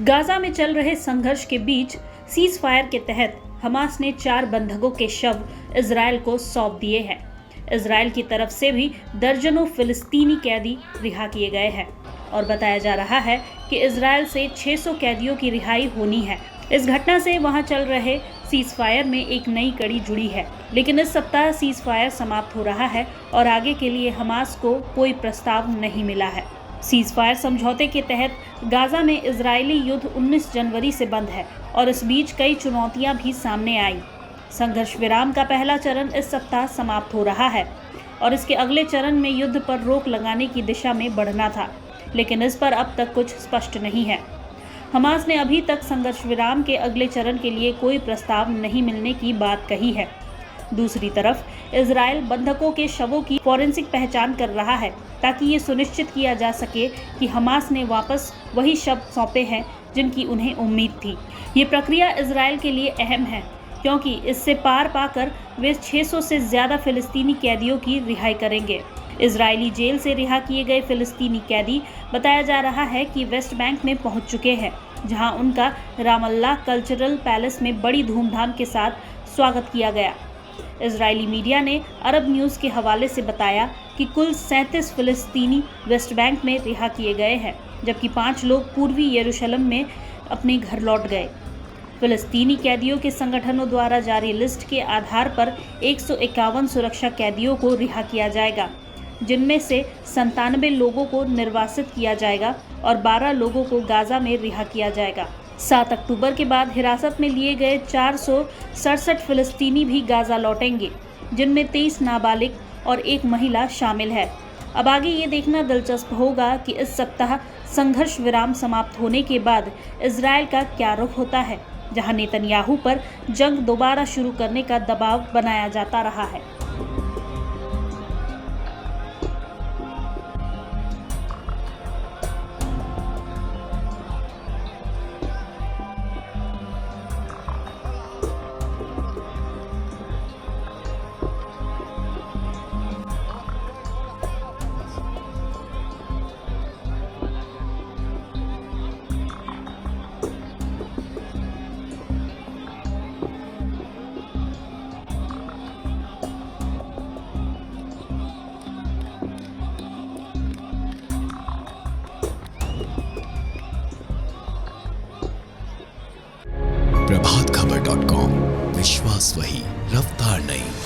Gaza में चल रहे संघर्ष के बीच सीज फायर के तहत हमास ने 4 बंधकों के शव इजरायल को सौंप दिए हैं। इजरायल की तरफ से भी दर्जनों फिलिस्तीनी कैदी रिहा किए गए हैं और बताया जा रहा है कि इजरायल से 600 कैदियों की रिहाई होनी है। इस घटना से वहां चल रहे सीज फायर में एक नई कड़ी जुड़ी है, लेकिन इस सप्ताह सीज फायर समाप्त हो रहा है और आगे के लिए हमास को कोई प्रस्ताव नहीं मिला है। सीज फायर समझौते के तहत गाजा में इजरायली युद्ध 19 जनवरी से बंद है और इस बीच कई चुनौतियां भी सामने आई। संघर्ष विराम का पहला चरण इस सप्ताह समाप्त हो रहा है और इसके अगले चरण में युद्ध पर रोक लगाने की दिशा में बढ़ना था, लेकिन इस पर अब तक कुछ स्पष्ट नहीं है। हमास ने अभी तक संघर्ष विराम के अगले चरण के लिए कोई प्रस्ताव नहीं मिलने की बात कही है। दूसरी तरफ इजरायल बंधकों के शवों की फॉरेंसिक पहचान कर रहा है ताकि ये सुनिश्चित किया जा सके कि हमास ने वापस वही शव सौंपे हैं जिनकी उन्हें उम्मीद थी। ये प्रक्रिया इजरायल के लिए अहम है क्योंकि इससे पार पाकर वे 600 से ज़्यादा फिलिस्तीनी कैदियों की रिहाई करेंगे। इजरायली जेल से रिहा किए गए फिलिस्तीनी कैदी बताया जा रहा है कि वेस्ट बैंक में पहुंच चुके हैं, जहां उनका रामल्ला कल्चरल पैलेस में बड़ी धूमधाम के साथ स्वागत किया गया। इजरायली मीडिया ने अरब न्यूज़ के हवाले से बताया कि कुल 37 फिलिस्तीनी वेस्ट बैंक में रिहा किए गए हैं, जबकि 5 लोग पूर्वी यरूशलेम में अपने घर लौट गए। फिलिस्तीनी कैदियों के संगठनों द्वारा जारी लिस्ट के आधार पर 151 सुरक्षा कैदियों को रिहा किया जाएगा, जिनमें से 97 लोगों को निर्वासित किया जाएगा और 12 लोगों को गाजा में रिहा किया जाएगा। 7 अक्टूबर के बाद हिरासत में लिए गए 467 फिलिस्तीनी भी गाजा लौटेंगे, जिनमें 23 नाबालिग और 1 महिला शामिल है। अब आगे ये देखना दिलचस्प होगा कि इस सप्ताह संघर्ष विराम समाप्त होने के बाद इजरायल का क्या रुख होता है, जहां नेतन्याहू पर जंग दोबारा शुरू करने का दबाव बनाया जाता रहा है। प्रभातखबर.com, विश्वास वही, रफ्तार नहीं।